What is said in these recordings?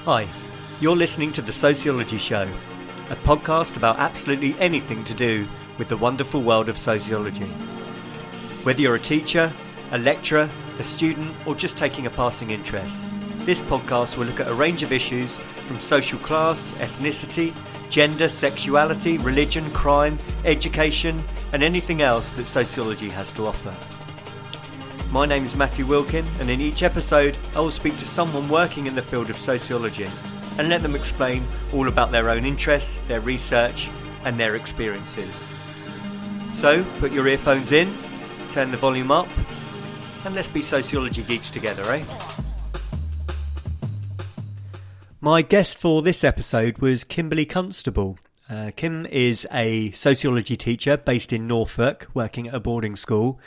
Hi, you're listening to The Sociology Show, a podcast about absolutely anything to do with the wonderful world of sociology. Whether you're a teacher, a lecturer, a student, or just taking a passing interest, this podcast will look at a range of issues from social class, ethnicity, gender, sexuality, religion, crime, education, and anything else that sociology has to offer. My name is Matthew Wilkin, and in each episode I will speak to someone working in the field of sociology and let them explain all about their own interests, their research and their experiences. So put your earphones in, turn the volume up, and let's be sociology geeks together, eh? My guest for this episode was Kim Constable. Kim is a sociology teacher based in Norfolk, working at a boarding school.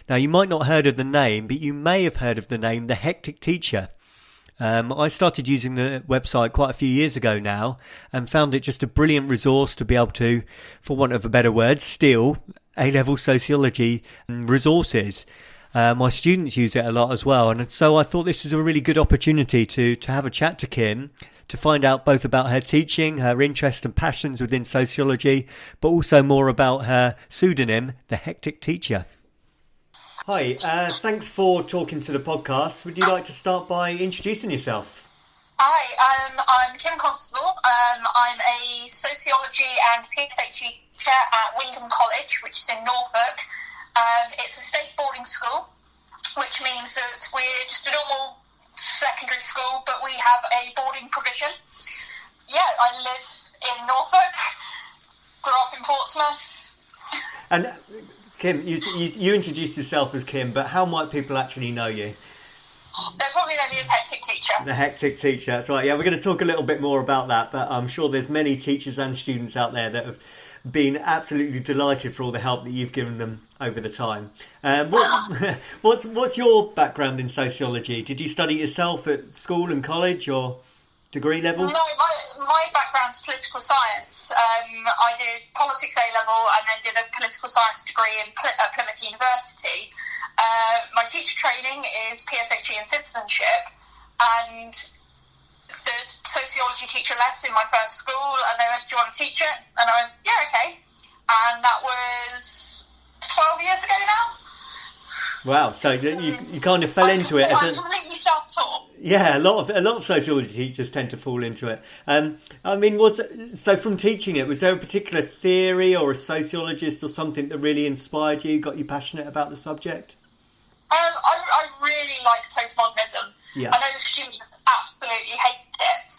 Now, you might not have heard of the name, but you may have heard of the name The Hectic Teacher. I started using the website quite a few years ago now and found it just a brilliant resource to be able to, for want of a better word, steal A-level sociology resources. My students use it a lot as well, and so I thought this was a really good opportunity to have a chat to Kim, to find out both about her teaching, her interests and passions within sociology, but also more about her pseudonym, The Hectic Teacher. Hi, thanks for talking to the podcast. Would you like to start by introducing yourself? Hi, I'm Kim Constable. I'm a sociology and PSHE teacher at Wyndham College, which is in Norfolk. It's a state boarding school, which means that we're just a normal secondary school, but we have a boarding provision. Yeah, I live in Norfolk, grew up in Portsmouth. And Kim, you introduced yourself as Kim, but how might people actually know you? They probably know me as Hectic Teacher. The Hectic Teacher, that's right. Yeah, we're going to talk a little bit more about that, but I'm sure there's many teachers and students out there that have been absolutely delighted for all the help that you've given them over the time. What's your background in sociology? Did you study yourself at school and college or degree level? No, my background's political science. I did politics A-level and then did a political science degree at Plymouth University. My teacher training is PSHE and citizenship, and the sociology teacher left in my first school and they went, "Do you want to teach it?" And I went, "Yeah, okay." And that was 12 years ago now. Wow, so you kind of fell into it. I'm completely self-taught. Yeah, a lot of sociology teachers tend to fall into it. I mean, so from teaching it, was there a particular theory or a sociologist or something that really inspired you, got you passionate about the subject? I really like postmodernism. Yeah. I know the students absolutely hate it.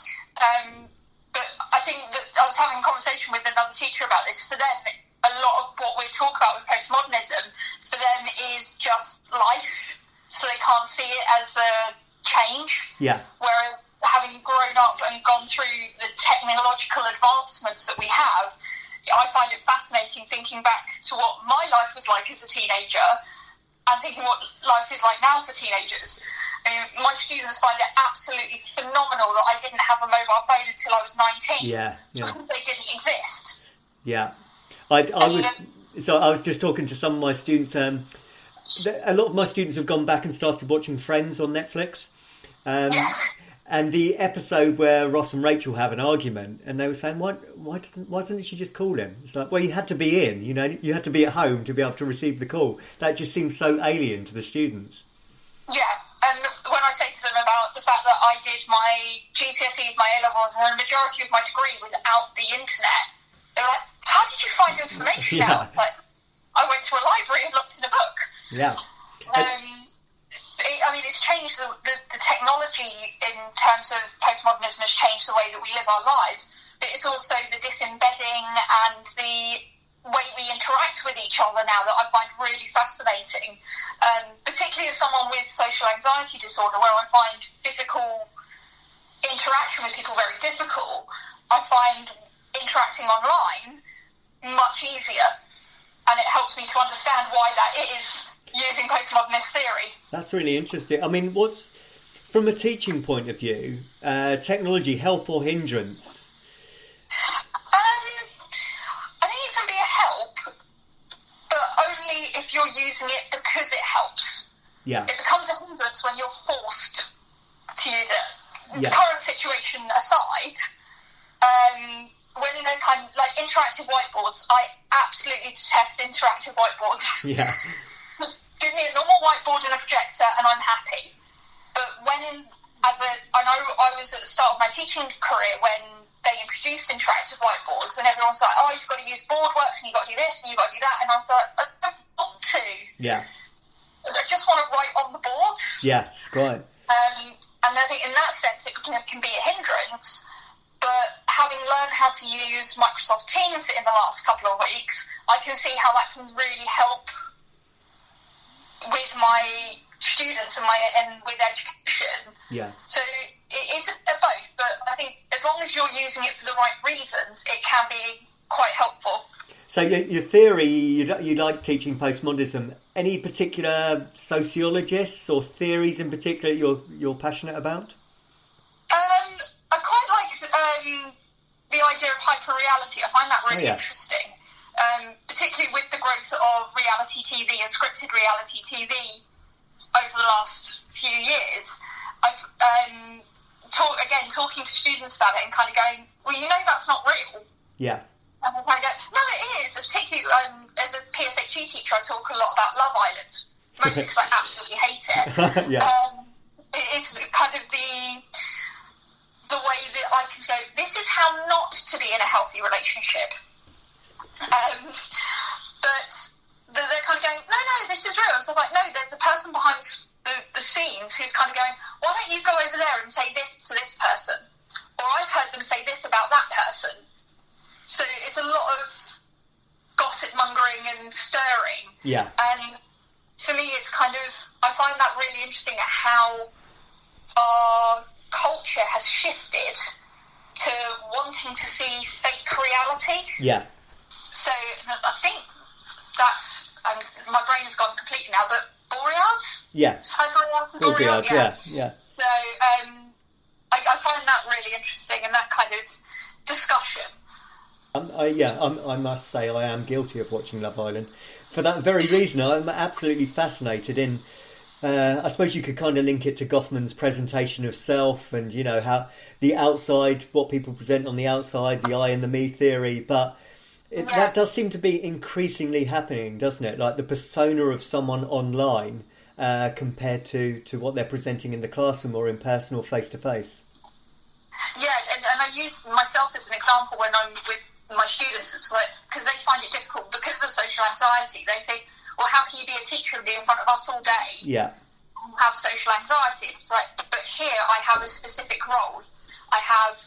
But I think that I was having a conversation with another teacher about this. For them, a lot of what we talk about with postmodernism, for them, is just life. So they can't see it as a change. Yeah. Whereas having grown up and gone through the technological advancements that we have, I find it fascinating thinking back to what my life was like as a teenager and thinking what life is like now for teenagers. I mean, my students find it absolutely phenomenal that I didn't have a mobile phone until I was 19. Yeah. They didn't exist. Yeah. I was just talking to some of my students. A lot of my students have gone back and started watching Friends on Netflix. And the episode where Ross and Rachel have an argument, and they were saying, why doesn't she just call him? It's like, well, you had to be in, you had to be at home to be able to receive the call. That just seems so alien to the students. Yeah, and when I say to them about the fact that I did my GCSEs, my A-levels, and the majority of my degree without the internet, they're like, how did you find information out? Like, I went to a library and looked in a book. Yeah. I mean, it's changed the technology in terms of postmodernism has changed the way that we live our lives, but it's also the disembedding and the way we interact with each other now that I find really fascinating, particularly as someone with social anxiety disorder, where I find physical interaction with people very difficult. I find interacting online much easier, and it helps me to understand why that is, using postmodernist theory. That's really interesting. I mean, from a teaching point of view, technology help or hindrance? I think it can be a help, but only if you're using it because it helps. Yeah. It becomes a hindrance when you're forced to use it. current situation aside, when they're kind of like interactive whiteboards, I absolutely detest interactive whiteboards. Yeah. Just give me a normal whiteboard and a projector and I'm happy. But I know I was at the start of my teaching career when they introduced interactive whiteboards and everyone's like, oh, you've got to use BoardWorks and you've got to do this and you've got to do that. And I was like, I don't want to. Yeah. I just want to write on the board. Yes, quite. And I think in that sense it can be a hindrance. But having learned how to use Microsoft Teams in the last couple of weeks, I can see how that can really help with my students and with education. Yeah. So it's both, but I think as long as you're using it for the right reasons, it can be quite helpful. So your theory, you like teaching postmodernism. Any particular sociologists or theories in particular you're passionate about? I quite like the idea of hyperreality. I find that really interesting, particularly with the growth of reality TV and scripted reality TV over the last few years. I've talking to students about it and kind of going, well, that's not real. Yeah. And I kind of go, no, it is. Particularly as a PSHE teacher, I talk a lot about Love Island, mostly because I absolutely hate it. Yeah. It's kind of the way that I can go, this is how not to be in a healthy relationship. But they're kind of going, no, this is real. So I'm like, no, there's a person behind the scenes who's kind of going, why don't you go over there and say this to this person? Or I've heard them say this about that person. So it's a lot of gossip mongering and stirring. Yeah. And for me, it's kind of, I find that really interesting at how our culture has shifted to wanting to see fake reality. Yeah. So I think that's, my brain's gone completely now, but Boreads? Yeah. Boreads, yeah. So I find that really interesting and that kind of discussion. I must say I am guilty of watching Love Island. For that very reason, I'm absolutely fascinated in... I suppose you could kind of link it to Goffman's presentation of self and, how the outside, what people present on the outside, the I and the me theory. But that does seem to be increasingly happening, doesn't it? Like the persona of someone online compared to what they're presenting in the classroom or in person or face-to-face. Yeah, and I use myself as an example when I'm with my students, because they find it difficult because of social anxiety. They think, well, how can you be a teacher and be in front of us all day? Yeah. And have social anxiety. It's like, but here I have a specific role. I have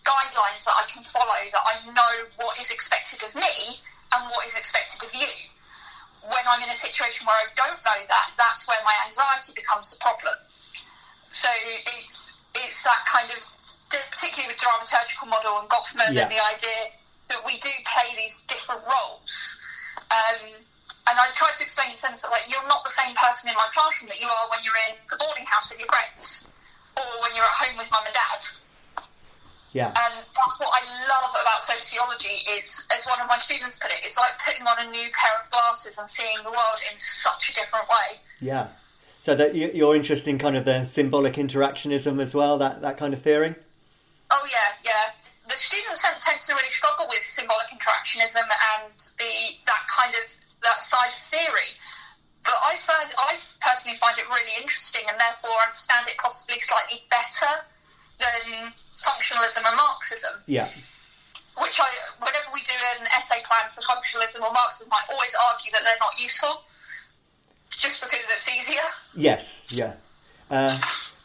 guidelines that I can follow, that I know what is expected of me and what is expected of you. When I'm in a situation where I don't know that, that's where my anxiety becomes the problem. So it's that kind of, particularly with dramaturgical model and Goffman and the idea that we do play these different roles. And I try to explain in terms of you're not the same person in my classroom that you are when you're in the boarding house with your friends or when you're at home with mum and dad. Yeah. And that's what I love about sociology. It's, as one of my students put it, it's like putting on a new pair of glasses and seeing the world in such a different way. Yeah. So that you're interested in kind of the symbolic interactionism as well, that kind of theory? Oh, yeah. The students tend to really struggle with symbolic interactionism and that side of theory. But I personally find it really interesting and therefore understand it possibly slightly better than functionalism and Marxism. Yeah. Which whenever we do an essay plan for functionalism or Marxism, I always argue that they're not useful just because it's easier. Yes, yeah.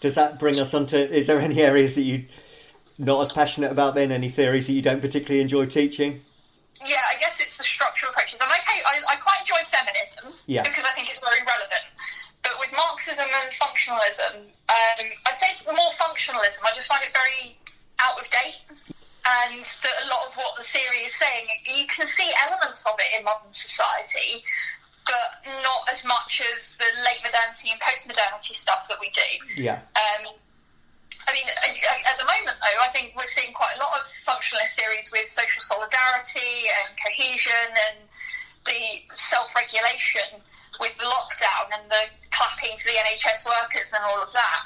Does that bring us on to, is there any areas that you not as passionate about then, any theories that you don't particularly enjoy teaching? Yeah, I guess it's the structural approaches. I quite enjoy feminism because I think it's very relevant. But with Marxism and functionalism, I'd say more functionalism. I just find it very out of date. And that a lot of what the theory is saying, you can see elements of it in modern society, but not as much as the late modernity and post-modernity stuff that we do. Yeah. I mean, at the moment, though, I think we're seeing quite a lot of functionalist theories with social solidarity and cohesion and the self-regulation with the lockdown and the clapping to the NHS workers and all of that.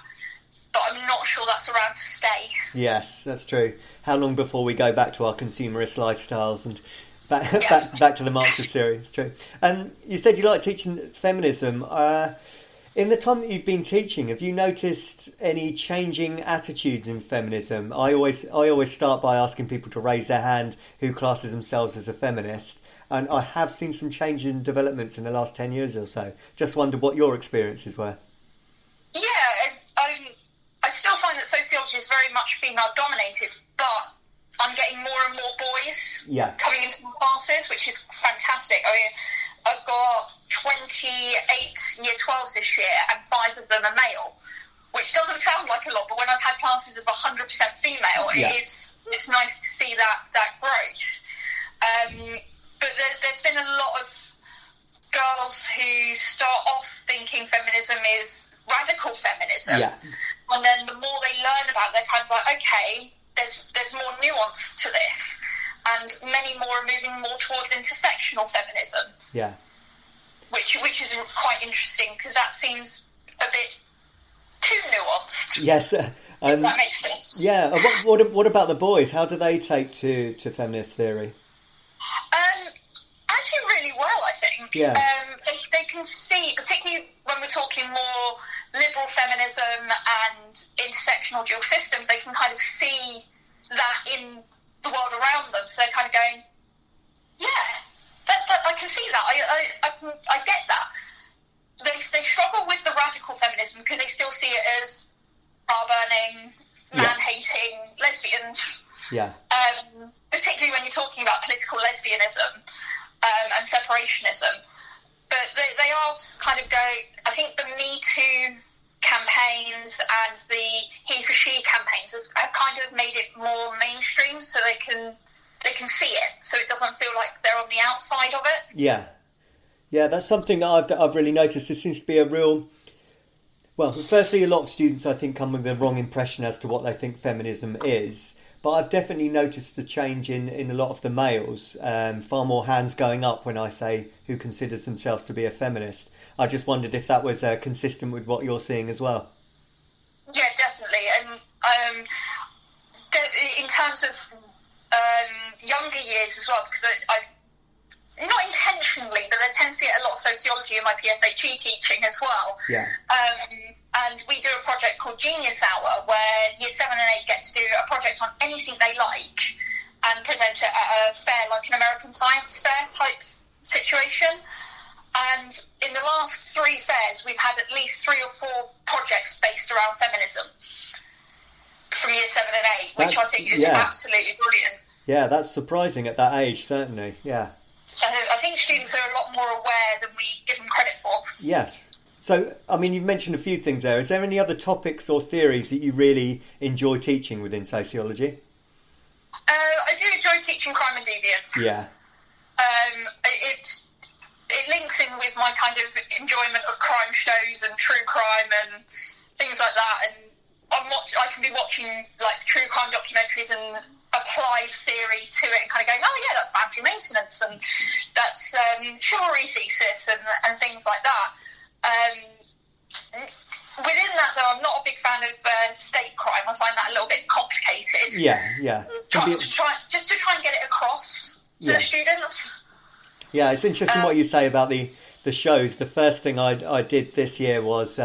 but I'm not sure that's around to stay. Yes, that's true. How long before we go back to our consumerist lifestyles and back to the Marxist theory? It's true. You said you like teaching feminism. In the time that you've been teaching, have you noticed any changing attitudes in feminism? I always start by asking people to raise their hand who classes themselves as a feminist. And I have seen some changes in developments in the last 10 years or so. Just wondered what your experiences were. Yeah, I still find that sociology is very much female-dominated, but I'm getting more and more boys coming into my classes, which is fantastic. I mean, I've got 28 Year 12s this year, and 5 of them are male, which doesn't sound like a lot, but when I've had classes of 100% female, it's nice to see that growth. But there's been a lot of girls who start off thinking feminism is radical feminism, and then the more they learn about it, they're kind of like, okay, there's more nuance to this, and many more are moving more towards intersectional feminism. Yeah. Which is quite interesting, because that seems a bit too nuanced. Yes. If that makes sense. Yeah. What about the boys? How do they take to feminist theory? Actually really well, I think. Yeah. They can see, particularly when we're talking more liberal feminism and intersectional dual systems, they can kind of see that in the world around them. So they're kind of going, yeah, I can see that. I get that. They struggle with the radical feminism because they still see it as bra-burning, man-hating lesbians. Yeah. Particularly when you're talking about political lesbianism and separationism. But they are kind of going, I think the Me Too campaigns and the He for She campaigns have kind of made it more mainstream, so they can see it, so it doesn't feel like they're on the outside of it. Yeah, that's something that I've really noticed. There seems to be a real... Well, firstly, a lot of students, I think, come with the wrong impression as to what they think feminism is. But I've definitely noticed the change in a lot of the males. Far more hands going up when I say who considers themselves to be a feminist. I just wondered if that was consistent with what you're seeing as well. Yeah, definitely. And in terms of younger years as well, because I not intentionally, but I tend to get a lot of sociology in my PSHE teaching as well. Yeah. And we do a project called Genius Hour, where Year 7 and 8 get to do a project on anything they like and present it at a fair, like an American Science Fair type situation. And in the last 3 fairs, we've had at least 3 or 4 projects based around feminism from Year 7 and 8, which I think is absolutely brilliant. Yeah, that's surprising at that age, certainly, yeah. I think students are a lot more aware than we give them credit for. Yes. So, I mean, you've mentioned a few things there. Is there any other topics or theories that you really enjoy teaching within sociology? I do enjoy teaching crime and deviance. Yeah. It links in with my kind of enjoyment of crime shows and true crime and things like that. And I can be watching like true crime documentaries and apply theory to it and kind of going, oh yeah, that's boundary maintenance and that's chivalry thesis and things like that. Within that, though, I'm not a big fan of state crime. I find that a little bit complicated. Yeah. To try and get it across to the students. Yeah, it's interesting what you say about the shows. The first thing I did this year was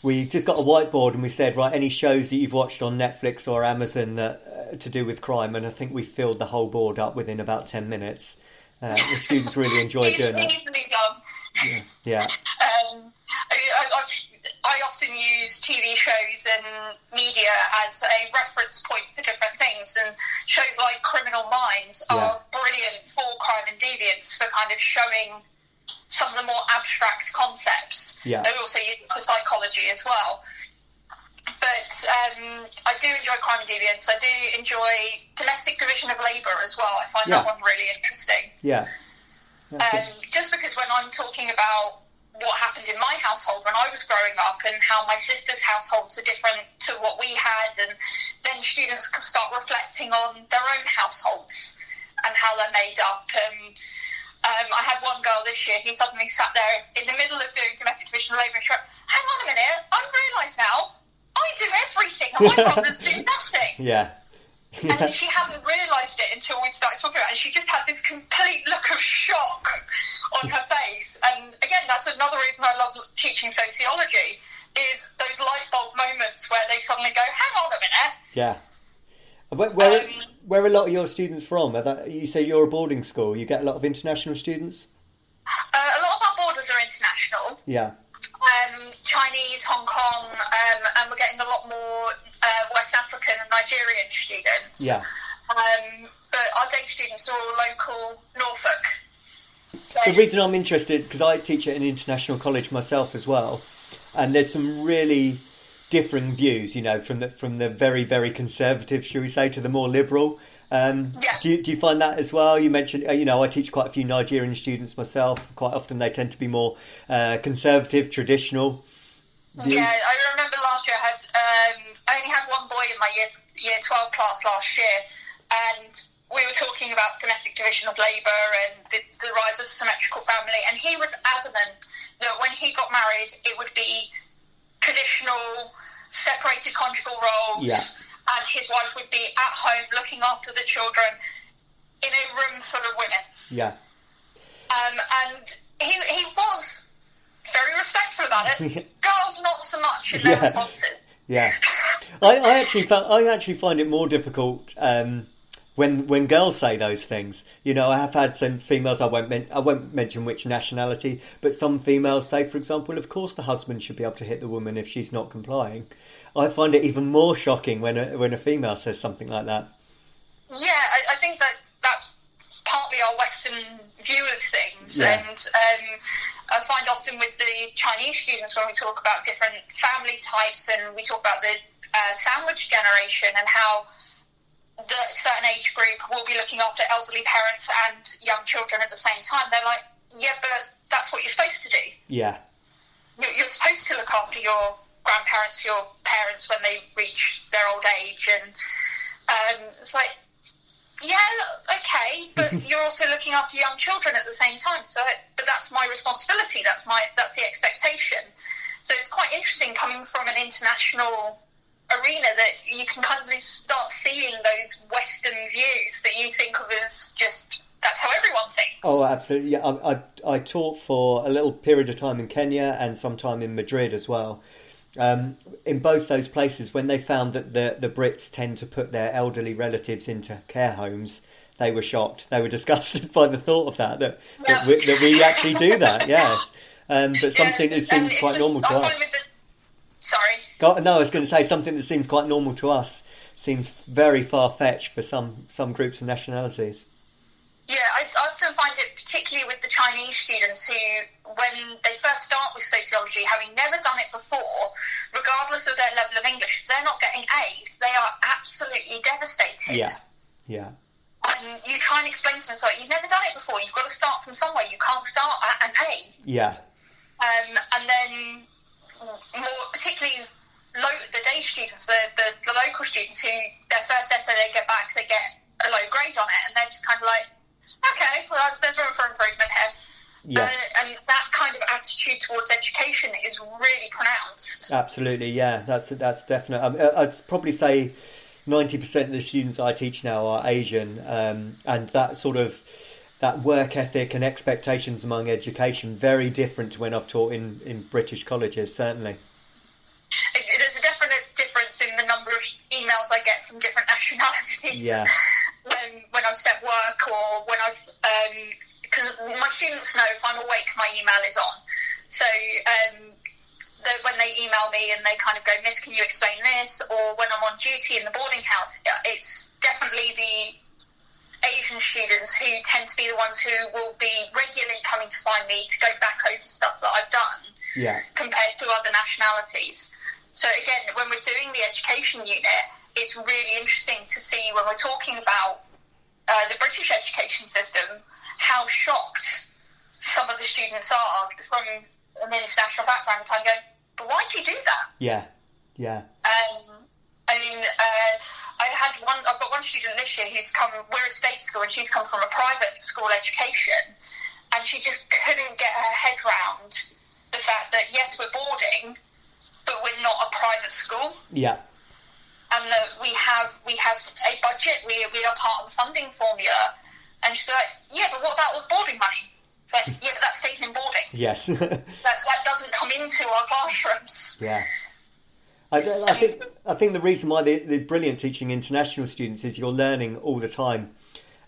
we just got a whiteboard and we said, right, any shows that you've watched on Netflix or Amazon that to do with crime, and I think we filled the whole board up within about 10 minutes. The students really enjoyed doing that. Easily done. Yeah. I often use TV shows and media as a reference point for different things, and shows like Criminal Minds are brilliant for crime and deviance for kind of showing some of the more abstract concepts. Yeah. They also use it for psychology as well. But I do enjoy crime and deviance. I do enjoy domestic division of labour as well. I find that one really interesting. Yeah. Just because when I'm talking about what happened in my household when I was growing up and how my sister's households are different to what we had, and then students can start reflecting on their own households and how they're made up. And I had one girl this year who suddenly sat there in the middle of doing domestic division of labour and she went, hang on a minute, I've realised now, I do and my brothers do nothing. Yeah. And she hadn't realised it until we started talking about it. And she just had this complete look of shock on her face. And again, that's another reason I love teaching sociology, is those light bulb moments where they suddenly go, hang on a minute. Yeah. Where are a lot of your students from? You say you're a boarding school. You get a lot of international students? A lot of our boarders are international. Yeah. Chinese, Hong Kong, and we're getting a lot more West African and Nigerian students. Yeah. But our day students are all local Norfolk. So, the reason I'm interested, because I teach at an international college myself as well, and there's some really differing views, you know, from the very, very conservative, shall we say, to the more liberal. yeah. Do you find that as well? You mentioned, you know, I teach quite a few Nigerian students myself. Quite often they tend to be more conservative, traditional views. Yeah, I remember last year I only had one boy in my year 12 class last year, and we were talking about domestic division of labour and the rise of the symmetrical family, and he was adamant that when he got married it would be traditional separated conjugal roles. Yeah. And his wife would be at home looking after the children in a room full of women. Yeah. And he was very respectful about it. Girls, not so much in their responses. Yeah. I actually find it more difficult when girls say those things. You know, I have had some females, I won't mention which nationality, but some females say, for example, of course the husband should be able to hit the woman if she's not complying. I find it even more shocking when a female says something like that. Yeah, I think that's partly our Western view of things. Yeah. And I find often with the Chinese students, when we talk about different family types and we talk about the sandwich generation and how the certain age group will be looking after elderly parents and young children at the same time, they're like, yeah, but that's what you're supposed to do. Yeah. You're supposed to look after your grandparents, your parents when they reach their old age, and it's like, yeah, okay, but you're also looking after young children at the same time. So, but that's my responsibility. That's the expectation. So it's quite interesting coming from an international arena that you can kind of start seeing those Western views that you think of as just that's how everyone thinks. Oh, absolutely. Yeah, I taught for a little period of time in Kenya and some time in Madrid as well. In both those places, when they found that the Brits tend to put their elderly relatives into care homes, they were shocked. They were disgusted by the thought of that we actually do that. Yes, but something that seems quite normal to us. Sorry. No, I was going to say something that seems quite normal to us seems very far-fetched for some groups and nationalities. Yeah, I often find it, particularly with the Chinese students who, when they first start with sociology, having never done it before, regardless of their level of English, if they're not getting A's, they are absolutely devastated. Yeah. And you try and explain to them, so you've never done it before, you've got to start from somewhere, you can't start at an A. Yeah. And then, more particularly the day students, the local students who, their first essay they get back, they get a low grade on it, and they're just kind of like, okay, well, there's room for improvement here. Yeah. And that kind of attitude towards education is really pronounced. Absolutely, yeah, that's definite. I'd probably say 90% of the students I teach now are Asian, and that sort of that work ethic and expectations among education very different to when I've taught in British colleges, certainly. There's a definite difference in the number of emails I get from different nationalities. Yeah. When I've set work or when I've... because my students know if I'm awake, my email is on. So when they email me and they kind of go, Miss, can you explain this? Or when I'm on duty in the boarding house, it's definitely the Asian students who tend to be the ones who will be regularly coming to find me to go back over stuff that I've done compared to other nationalities. So again, when we're doing the education unit, it's really interesting to see when we're talking about the British education system, how shocked some of the students are from an international background. And I go, but why do you do that? Yeah. I mean, I've got one student this year who's come, we're a state school, and she's come from a private school education, and she just couldn't get her head round the fact that, yes, we're boarding, but we're not a private school. Yeah. we have a budget, we are part of the funding formula. And she's like, yeah, but what about all the boarding money? Like, yeah, but that stays in boarding. Yes. that doesn't come into our classrooms. Yeah. I think the reason why they're brilliant teaching international students is you're learning all the time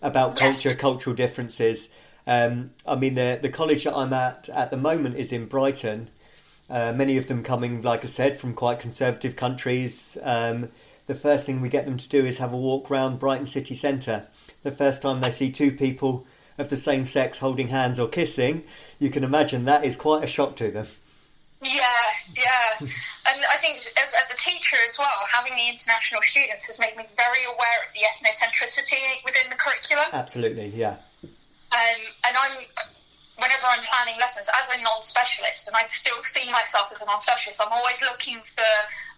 about culture, cultural differences. I mean, the college that I'm at the moment is in Brighton. Many of them coming, like I said, from quite conservative countries. The first thing we get them to do is have a walk around Brighton city centre. The first time they see two people of the same sex holding hands or kissing, you can imagine that is quite a shock to them. Yeah. And I think as a teacher as well, having the international students has made me very aware of the ethnocentricity within the curriculum. Absolutely, yeah. And whenever I'm planning lessons, as a non-specialist, and I still see myself as a non-specialist, I'm always looking for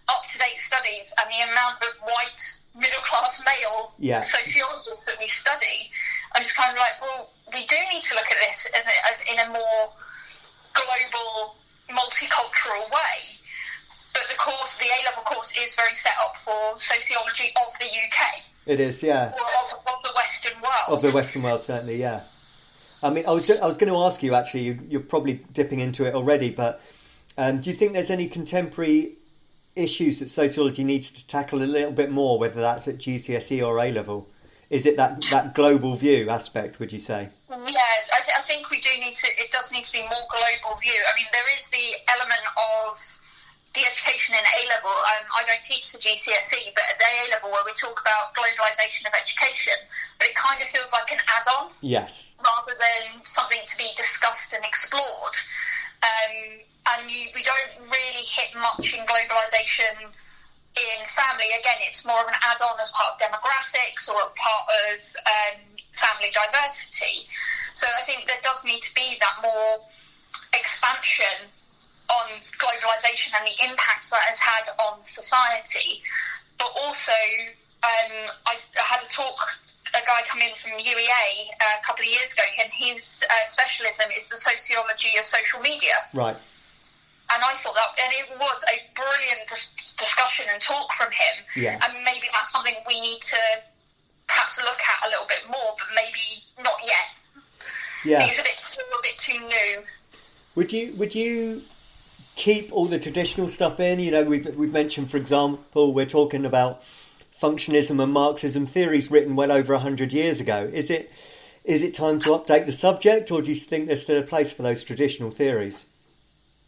up-to-date studies, and the amount of white, middle-class male sociologists that we study, I'm just kind of like, well, we do need to look at this as in a more global, multicultural way. But the A-level course is very set up for sociology of the UK. It is, yeah. Or of the Western world. Of the Western world, certainly, yeah. I mean, I was going to ask you, actually, you're probably dipping into it already, but do you think there's any contemporary issues that sociology needs to tackle a little bit more, whether that's at GCSE or A-level? Is it that global view aspect, would you say? Yeah, I think we do it does need to be more global view. I mean, there is the element of the education in A-level. I don't teach the GCSE, but at the A-level where we talk about globalisation of education, but it kind of feels like an add-on. Yes. Rather than something to be discussed and explored. And we don't really hit much in globalisation in family. Again, it's more of an add-on as part of demographics or a part of family diversity. So I think there does need to be that more expansion on globalisation and the impacts that has had on society. But also, I had a guy come in from UEA a couple of years ago, and his specialism is the sociology of social media. Right. And I thought and it was a brilliant discussion and talk from him. Yeah. And maybe that's something we need to perhaps look at a little bit more, but maybe not yet. Yeah. It's still a bit too new. Would you keep all the traditional stuff in? You know, we've mentioned, for example, we're talking about functionism and Marxism, theories written well over 100 years ago. Is it time to update the subject, or do you think there's still a place for those traditional theories?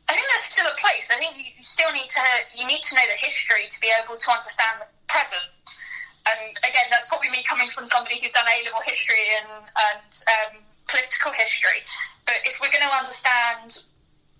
I think there's still a place. I think you still need to know the history to be able to understand the present. And again, that's probably me coming from somebody who's done A-level history and political history. But if we're going to understand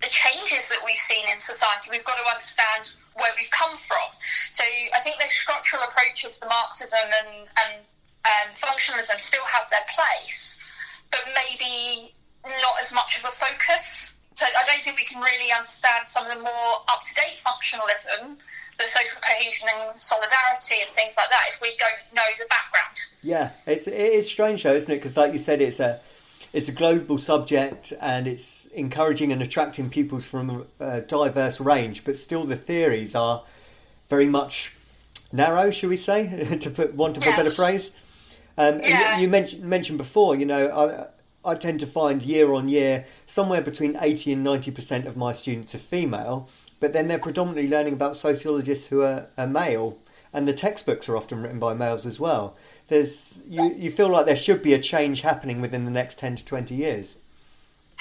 the changes that we've seen in society, we've got to understand where we've come from. So I think those structural approaches, the Marxism and functionalism, still have their place, but maybe not as much of a focus. So I don't think we can really understand some of the more up-to-date functionalism, the social cohesion and solidarity and things like that, if we don't know the background. Yeah, it is strange though, isn't it? Because like you said, it's a global subject, and it's encouraging and attracting pupils from a diverse range, but still the theories are very much narrow, shall we say, to want a better phrase. You mentioned before, you know, I tend to find year on year somewhere between 80 and 90% of my students are female, but then they're predominantly learning about sociologists who are male, and the textbooks are often written by males as well. You feel like there should be a change happening within the next 10 to 20 years.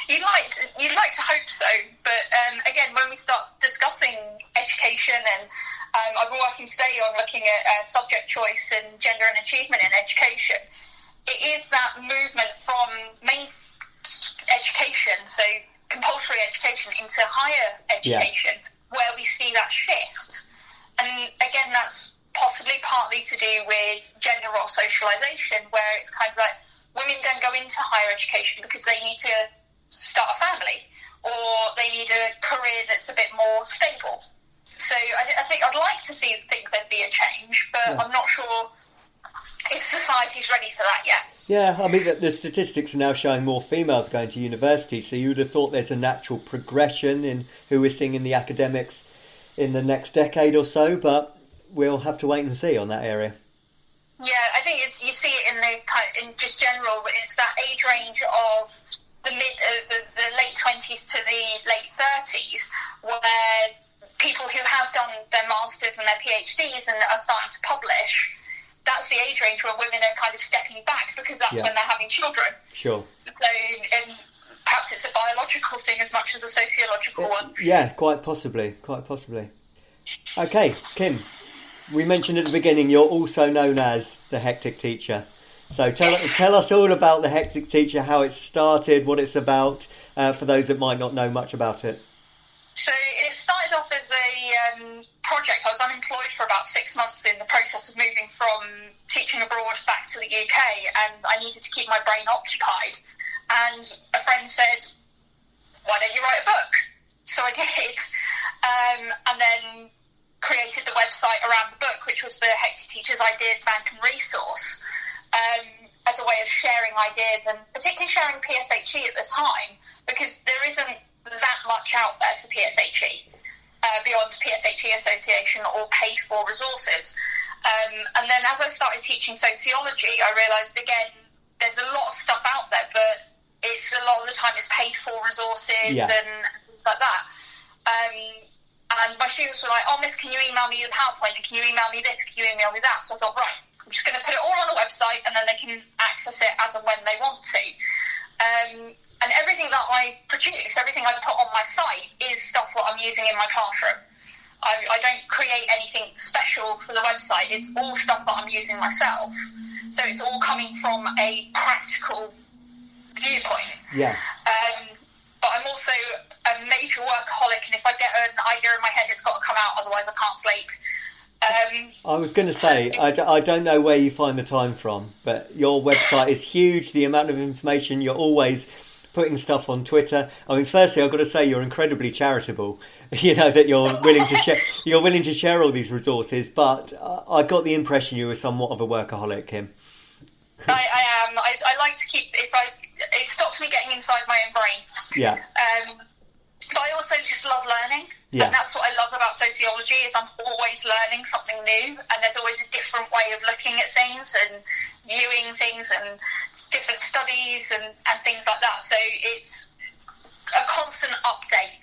You'd like to hope so, but again, when we start discussing education, and I've been working today on looking at subject choice and gender and achievement in education, it is that movement from main education, so compulsory education, into higher education, where we see that shift. And again, that's possibly partly to do with gender role socialisation, where it's kind of like women don't go into higher education because they need to start a family, or they need a career that's a bit more stable. So I think I'd like to think there'd be a change, but I'm not sure if society's ready for that yet. Yeah, I mean, the statistics are now showing more females going to university, so you would have thought there's a natural progression in who we're seeing in the academics in the next decade or so, but we'll have to wait and see on that area. Yeah, I think you see it in just general. It's that age range of the late 20s to the late 30s, where people who have done their masters and their PhDs and are starting to publish. That's the age range where women are kind of stepping back, because that's when they're having children. Sure. So, perhaps it's a biological thing as much as a sociological one. Yeah, quite possibly. Okay, Kim, we mentioned at the beginning you're also known as the Hectic Teacher. So tell us all about the Hectic Teacher, how it started, what it's about, for those that might not know much about it. So it started off as a project. I was unemployed for about 6 months in the process of moving from teaching abroad back to the UK, and I needed to keep my brain occupied. And a friend said, "Why don't you write a book?" So I did, and then created the website around the book, which was the Hectic Teachers Ideas Bank and Resource, as a way of sharing ideas, and particularly sharing PSHE at the time, because there isn't that much out there for PSHE, beyond PSHE Association or paid for resources. And then as I started teaching sociology, I realised, again, there's a lot of stuff out there, but it's a lot of the time it's paid for resources and things like that. And my students were like, "Oh, Miss, can you email me the PowerPoint? And can you email me this? Can you email me that?" So I thought, right, I'm just going to put it all on a website, and then they can access it as and when they want to. And everything that I produce, everything I put on my site is stuff that I'm using in my classroom. I don't create anything special for the website. It's all stuff that I'm using myself. So it's all coming from a practical viewpoint. Yeah. But I'm also a major workaholic, and if I get an idea in my head, it's got to come out, otherwise I can't sleep. I was going to say, I don't know where you find the time from, but your website is huge. The amount of information, you're always putting stuff on Twitter. I mean, firstly, I've got to say you're incredibly charitable. You know that you're willing to share. You're willing to share all these resources. But I got the impression you were somewhat of a workaholic, Kim. I am. I like to keep. It stops me getting inside my own brain. Yeah. But I also just love learning. Yeah. And that's what I love about sociology, is I'm always learning something new, and there's always a different way of looking at things and viewing things and different studies and things like that. So it's a constant update.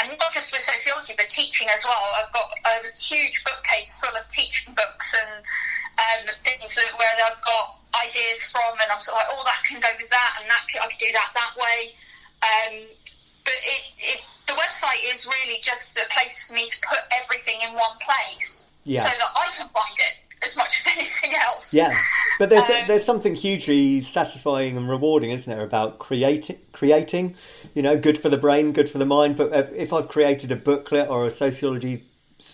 And not just with sociology, but teaching as well. I've got a huge bookcase full of teaching books and things where I've got ideas from, and I'm sort of like, "Oh, that can go with that, and I could do that way." But the website is really just a place for me to put everything in one place, so that I can find it as much as anything else. Yeah, but there's something hugely satisfying and rewarding, isn't there, about creating, you know, good for the brain, good for the mind. But if I've created a booklet or a sociology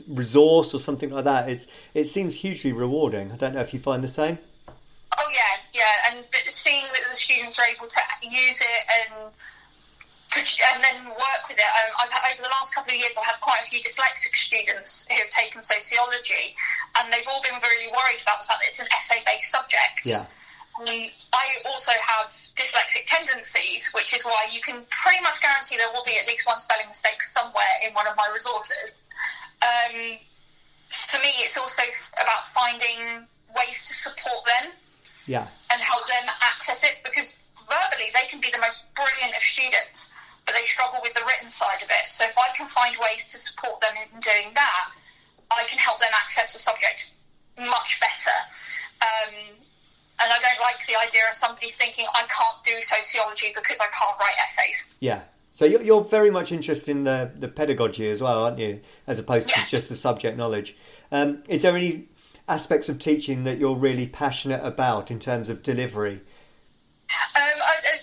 resource or something like that, it seems hugely rewarding. I don't know if you find the same. Oh yeah, and seeing that the students are able to use it and then work with it. Over the last couple of years, I've had quite a few dyslexic students who have taken sociology, and they've all been really worried about the fact that it's an essay-based subject. Yeah. I also have dyslexic tendencies, which is why you can pretty much guarantee there will be at least one spelling mistake somewhere in one of my resources. For me, it's also about finding ways to support them and help them access it, because verbally they can be the most brilliant of students, but they struggle with the written side of it. So if I can find ways to support them in doing that, I can help them access the subject much better. And I don't like the idea of somebody thinking, "I can't do sociology because I can't write essays." Yeah. So you're very much interested in the pedagogy as well, aren't you? As opposed to just the subject knowledge. Is there any aspects of teaching that you're really passionate about in terms of delivery?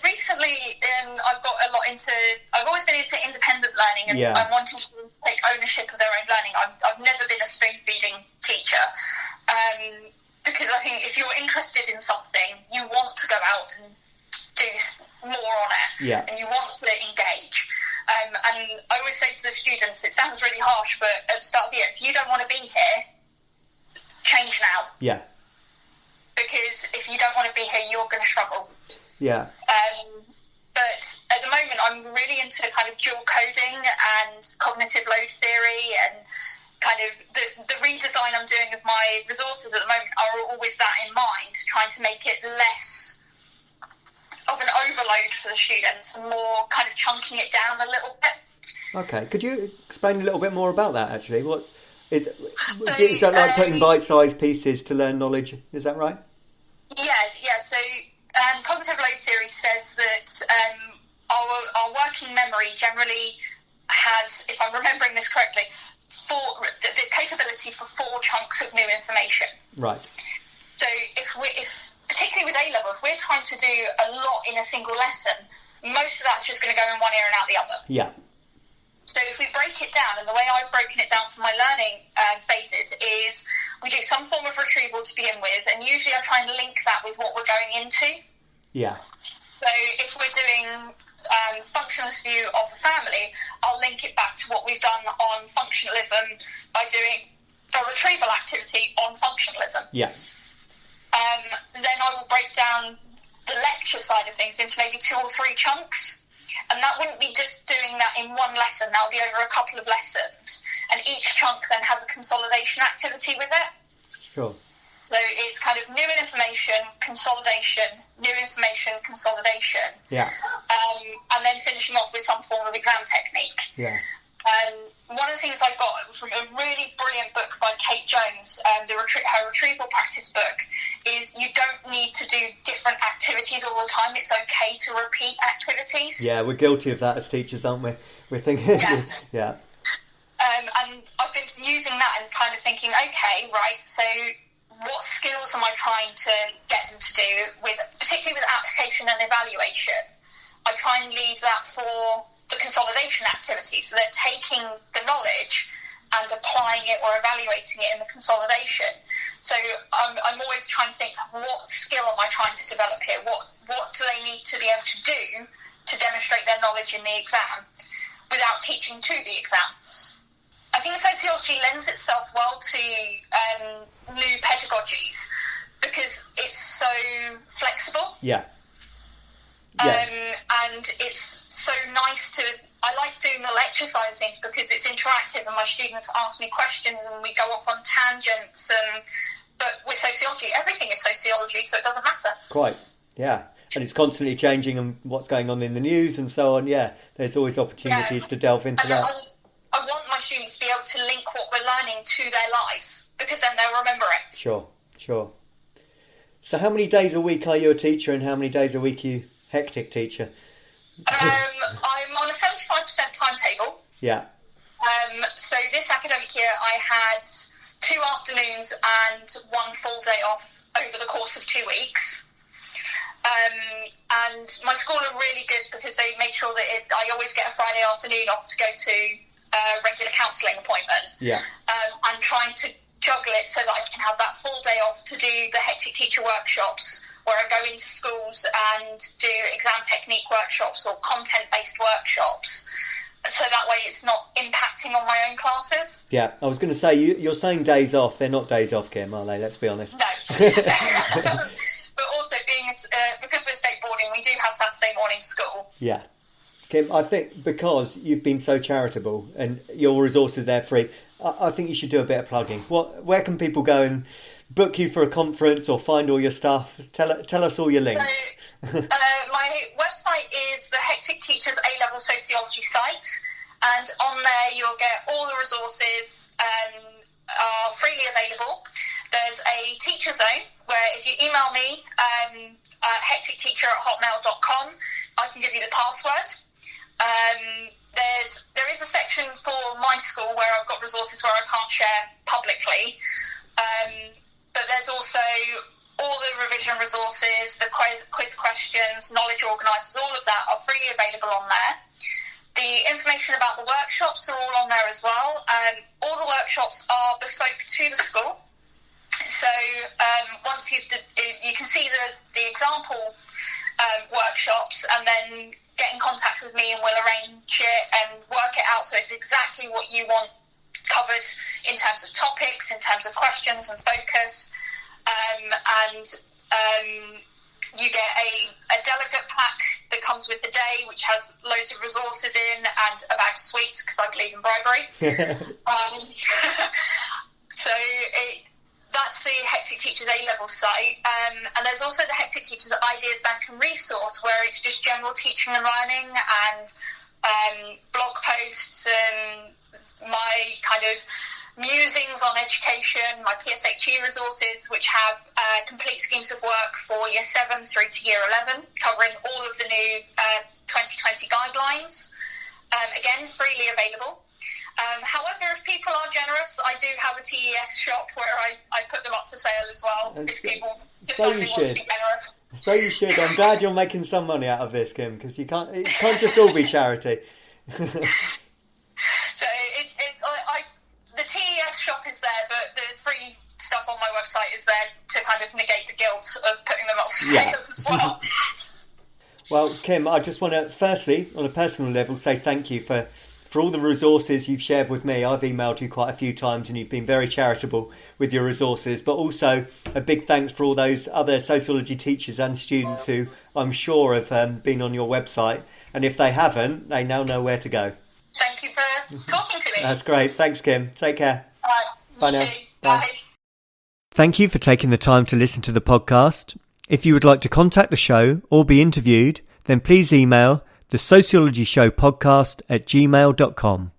Recently, I've got a lot into. I've always been into independent learning and wanting to take ownership of their own learning. I've never been a spoon-feeding teacher, because I think if you're interested in something, you want to go out and do more on it, and you want to engage. And I always say to the students, it sounds really harsh, but at the start of the year, if you don't want to be here, change now. Yeah. Because if you don't want to be here, you're going to struggle. Yeah. But at the moment, I'm really into kind of dual coding and cognitive load theory and kind of the redesign I'm doing of my resources at the moment are all with that in mind, trying to make it less of an overload for the students and more kind of chunking it down a little bit. Okay, could you explain a little bit more about that, actually? What is that like putting bite-sized pieces to learn knowledge? Is that right? Yeah. So cognitive load theory says that our working memory generally has, if I'm remembering this correctly, the capability for 4 chunks of new information. Right. So if particularly with A-level, if we're trying to do a lot in a single lesson, most of that's just going to go in one ear and out the other. Yeah. So if we break it down, and the way I've broken it down for my learning phases is we do some form of retrieval to begin with, and usually I try and link that with what we're going into. Yeah. So if we're doing functionalist view of the family, I'll link it back to what we've done on functionalism by doing a retrieval activity on functionalism. Yeah. Then I will break down the lecture side of things into maybe 2 or 3 chunks. And that wouldn't be just doing that in one lesson. That would be over a couple of lessons. And each chunk then has a consolidation activity with it. Sure. So it's kind of new information, consolidation, new information, consolidation. Yeah. And then finishing off with some form of exam technique. Yeah. One of the things I got from a really brilliant book by Kate Jones, her retrieval practice book, is you don't need to do different activities all the time. It's okay to repeat activities. Yeah, we're guilty of that as teachers, aren't we? We're thinking, yeah. And I've been using that and kind of thinking, okay, right, so what skills am I trying to get them to do, particularly with application and evaluation? I try and leave that for the consolidation activity, so they're taking the knowledge and applying it or evaluating it in the consolidation. So I'm always trying to think, what skill am I trying to develop here? What do they need to be able to do to demonstrate their knowledge in the exam without teaching to the exam? I think sociology lends itself well to new pedagogies because it's so flexible. Yeah. And it's so nice I like doing the lecture side of things because it's interactive and my students ask me questions and we go off on tangents. But with sociology, everything is sociology, so it doesn't matter. Quite, yeah. And it's constantly changing and what's going on in the news and so on. Yeah, there's always opportunities to delve into that. I want my students to be able to link what we're learning to their lives because then they'll remember it. Sure. So how many days a week are you a teacher and how many days a week are you hectic teacher? I'm on a 75% timetable. Yeah. So this academic year I had 2 afternoons and 1 full day off over the course of 2 weeks. And my school are really good because they make sure that I always get a Friday afternoon off to go to a regular counselling appointment. Yeah. I'm trying to juggle it so that I can have that full day off to do the hectic teacher workshops where I go into schools and do exam technique workshops or content-based workshops. So that way it's not impacting on my own classes. Yeah, I was going to say, you're saying days off. They're not days off, Kim, are they? Let's be honest. No. But also, because we're state boarding, we do have Saturday morning school. Yeah. Kim, I think because you've been so charitable and your resources are free, I think you should do a bit of plugging. Where can people go and book you for a conference or find all your stuff? Tell us all your links. So, my website is the Hectic Teachers A-Level Sociology site, and on there you'll get all the resources are freely available. There's a teacher zone where if you email me hecticteacher@hotmail.com, I can give you the password. There is a section for my school where I've got resources where I can't share publicly, but there's also all the revision resources, the quiz questions, knowledge organisers, all of that are freely available on there. The information about the workshops are all on there as well. All the workshops are bespoke to the school. So once you can see the example workshops and then get in contact with me and we'll arrange it and work it out so it's exactly what you want covered in terms of topics, in terms of questions and focus. And you get a delegate pack that comes with the day, which has loads of resources in and a bag of sweets, because I believe in bribery. That's the Hectic Teachers A-level site. And there's also the Hectic Teachers Ideas Bank and Resource, where it's just general teaching and learning and blog posts and my kind of musings on education, my PSHE resources, which have complete schemes of work for Year 7 through to Year 11, covering all of the new 2020 guidelines. Again, freely available. However, if people are generous, I do have a TES shop where I put them up for sale as well. If people decide they want to be generous. So you should. I'm glad you're making some money out of this, Kim, because it can't just all be charity. So the TES shop is there, but the free stuff on my website is there to kind of negate the guilt of putting them up for sale as well. Well, Kim, I just want to, firstly, on a personal level, say thank you for all the resources you've shared with me. I've emailed you quite a few times and you've been very charitable with your resources, but also a big thanks for all those other sociology teachers and students who I'm sure have been on your website. And if they haven't, they now know where to go. Thank you for talking to me. That's great. Thanks, Kim. Take care. All right. Bye now. Bye. Thank you for taking the time to listen to the podcast. If you would like to contact the show or be interviewed, then please email the sociologyshowpodcast@gmail.com.